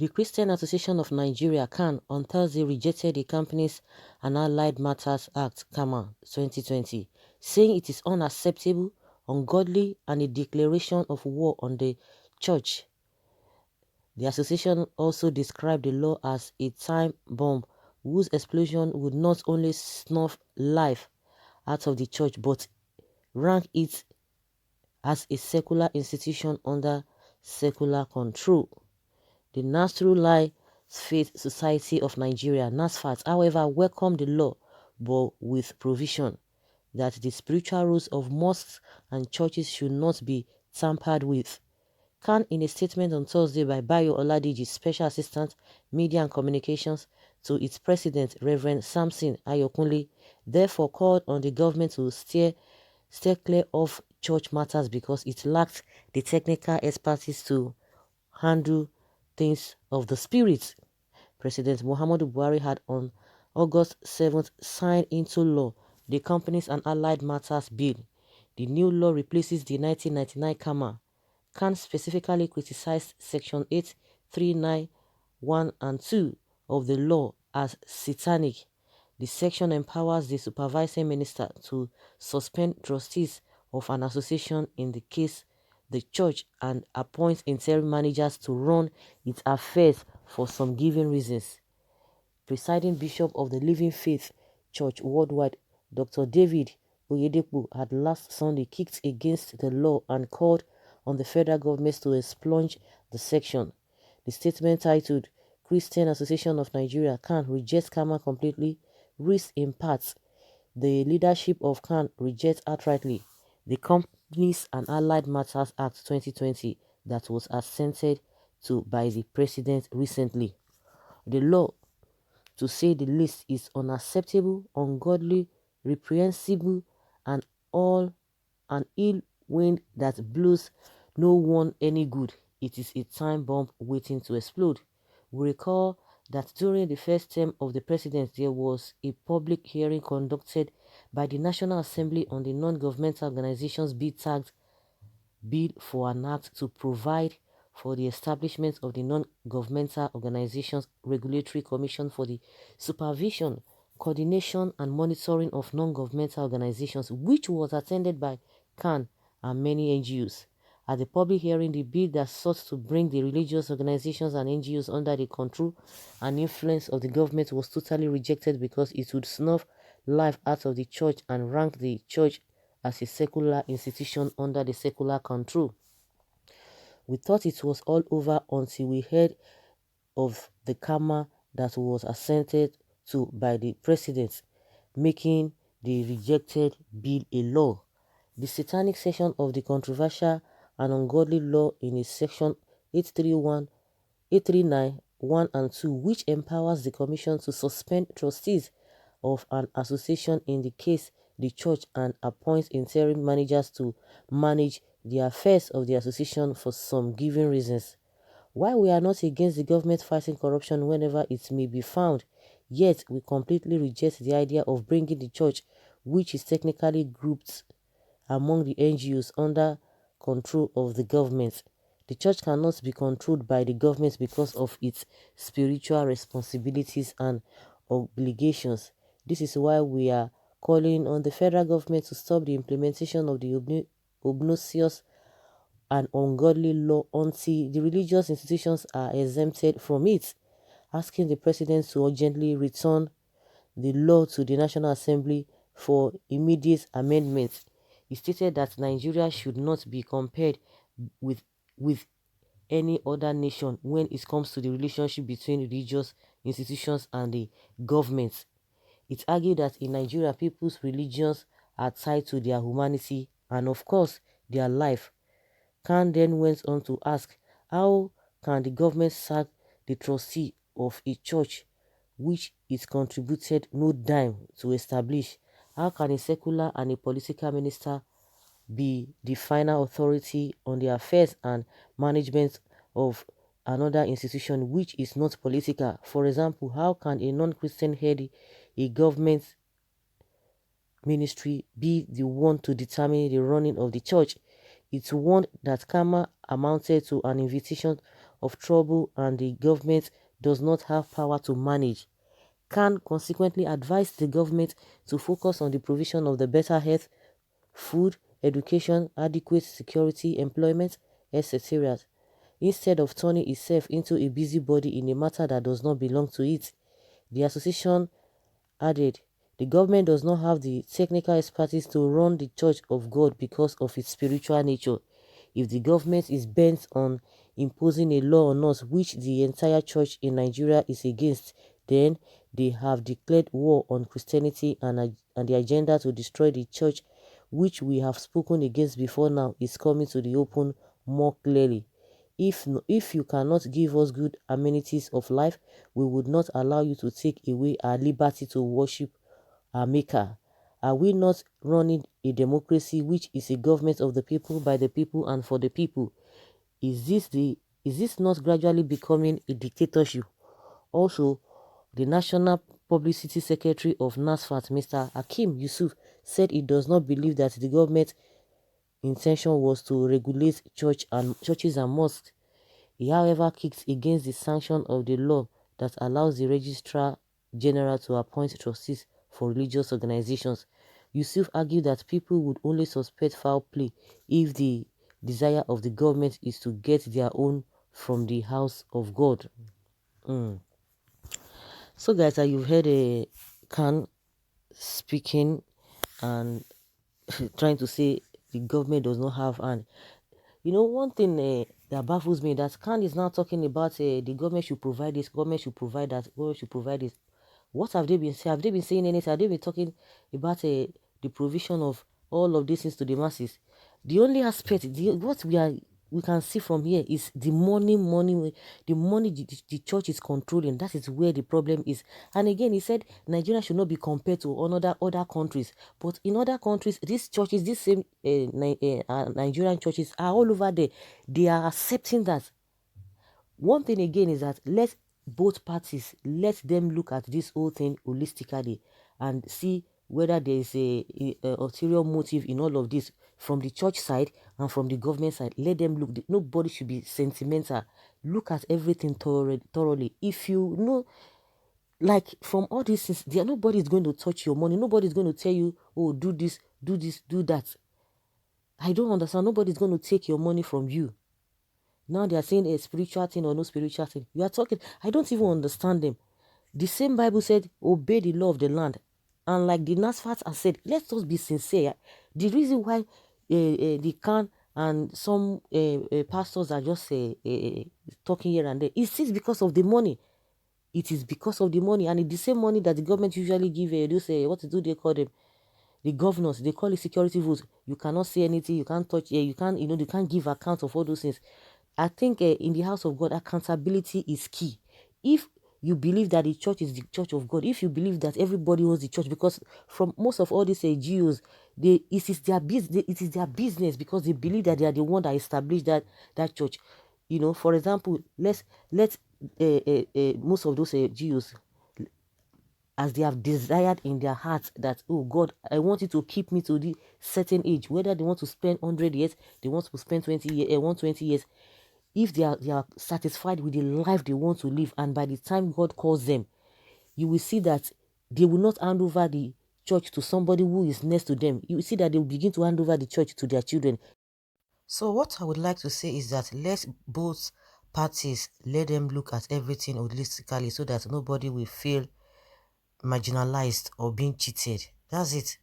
The Christian Association of Nigeria (CAN) on Thursday rejected the Companies and Allied Matters Act (CAMA) 2020, saying it is unacceptable, ungodly, and a declaration of war on the church. The association also described the law as a time bomb whose explosion would not only snuff life out of the church but rank it as a secular institution under secular control. The NASFAT Society of Nigeria (NASFAT), however, welcomed the law, but with provision that the spiritual rules of mosques and churches should not be tampered with. CAN, in a statement on Thursday by Bayo Oladiji, Special Assistant, Media and Communications, to its president, Reverend Samson Ayokunle, therefore called on the government to steer clear of church matters because it lacked the technical expertise to handle things of the spirit. President Muhammadu Buhari had on August 7th signed into law the Companies and Allied Matters Bill. The new law replaces the 1999 CAMA. CAN specifically criticized Section 8391 and 2 of the law as satanic. The section empowers the supervising minister to suspend trustees of an association in the case the church and appoint interim managers to run its affairs for some given reasons. Presiding Bishop of the Living Faith Church Worldwide, Dr. David Oyedepo, had last Sunday kicked against the law and called on the federal government to expunge the section. The statement, titled Christian Association of Nigeria (CAN) rejects CAMA completely, reads in parts. The leadership of CAN rejects outrightly the Companies and Allied Matters Act 2020 that was assented to by the president recently. The law, to say the least, is unacceptable, ungodly, reprehensible, and all an ill wind that blows no one any good. It is a time bomb waiting to explode. We recall that during the first term of the president, there was a public hearing conducted by the National Assembly on the non-governmental organizations bill tagged Bill for an Act to provide for the establishment of the Non-Governmental Organizations Regulatory Commission for the supervision, coordination, and monitoring of non-governmental organizations, which was attended by CAN and many NGOs. At the public hearing, the bill that sought to bring the religious organizations and NGOs under the control and influence of the government was totally rejected because it would snuff life out of the church and rank the church as a secular institution under the secular control. We thought it was all over until we heard of the CAMA that was assented to by the president, making the rejected bill a law. The satanic section of the controversial and ungodly law in its section 831, 839, 1 and 2, which empowers the commission to suspend trustees of an association in the case the church and appoint interim managers to manage the affairs of the association for some given reasons. While we are not against the government fighting corruption whenever it may be found, yet we completely reject the idea of bringing the church, which is technically grouped among the NGOs, under control of the government. The church cannot be controlled by the government because of its spiritual responsibilities and obligations. This is why we are calling on the federal government to stop the implementation of the obnoxious and ungodly law until the religious institutions are exempted from it, asking the president to urgently return the law to the National Assembly for immediate amendment. He stated that Nigeria should not be compared with any other nation when it comes to the relationship between religious institutions and the government. It argued that in Nigeria, people's religions are tied to their humanity and, of course, their life. Khan then went on to ask, how can the government sack the trustee of a church which it contributed no dime to establish? How can a secular and a political minister be the final authority on the affairs and management of another institution which is not political? For example, how can a non-Christian head a government ministry be the one to determine the running of the church? It warned that CAMA amounted to an invitation of trouble and the government does not have power to manage. Can consequently advise the government to focus on the provision of the better health, food, education, adequate security, employment, etc., instead of turning itself into a busybody in a matter that does not belong to it. The association added, the government does not have the technical expertise to run the Church of God because of its spiritual nature. If the government is bent on imposing a law on us which the entire church in Nigeria is against, then they have declared war on Christianity, and the agenda to destroy the church, which we have spoken against before now, is coming to the open more clearly. If you cannot give us good amenities of life, we would not allow you to take away our liberty to worship our Maker. Are we not running a democracy which is a government of the people, by the people, and for the people? Is this not gradually becoming a dictatorship? Also, the National Publicity Secretary of NASFAT, Mr. Hakim Yusuf, said he does not believe that the government's intention was to regulate churches and mosques. He, however, kicked against the sanction of the law that allows the Registrar General to appoint trustees for religious organizations. Yusuf argued that people would only suspect foul play if the desire of the government is to get their own from the house of God. So, guys, you've heard a Khan speaking and trying to say the government does not have an. You know, one thing that baffles me, that Khan is now talking about the government should provide this, government should provide that, government should provide this. What have they been saying? Have they been saying anything? Have they been talking about the provision of all of these things to the masses? The only aspect, what we can see from here is the money, the church is controlling. That is where the problem is. And again, he said Nigeria should not be compared to other countries. But in other countries, these churches, these same Nigerian churches are all over there. They are accepting that. One thing again is that let both parties, let them look at this whole thing holistically and see whether there is a ulterior motive in all of this from the church side and from the government side. Let them look. Nobody should be sentimental. Look at everything thoroughly. If you know, like from all these things, nobody is going to touch your money. Nobody is going to tell you, oh, do this, do that. I don't understand. Nobody is going to take your money from you. Now they are saying a spiritual thing or no spiritual thing. You are talking, I don't even understand them. The same Bible said, obey the law of the land. And like the NASFAT has said, let's just be sincere. The reason why the Khan and some pastors are just talking here and there, it's because of the money. It is because of the money. And it's the same money that the government usually give, what do they call them? The governors, they call it security votes. You cannot say anything, you can't touch, you can't, you can't give account of all those things. I think in the house of God, accountability is key. If you believe that the church is the church of God, if you believe that everybody owns the church, because from most of all these GOs, it is their business. It is their business because they believe that they are the one that established that church. For example, let most of those GOs, as they have desired in their hearts that, oh God, I want you to keep me to the certain age, whether they want to spend 100 years, they want to spend 20 years, 120 years. If they are satisfied with the life they want to live, and by the time God calls them, you will see that they will not hand over the church to somebody who is next to them. You will see that they will begin to hand over the church to their children. So what I would like to say is that let both parties, let them look at everything holistically so that nobody will feel marginalized or being cheated. That's it.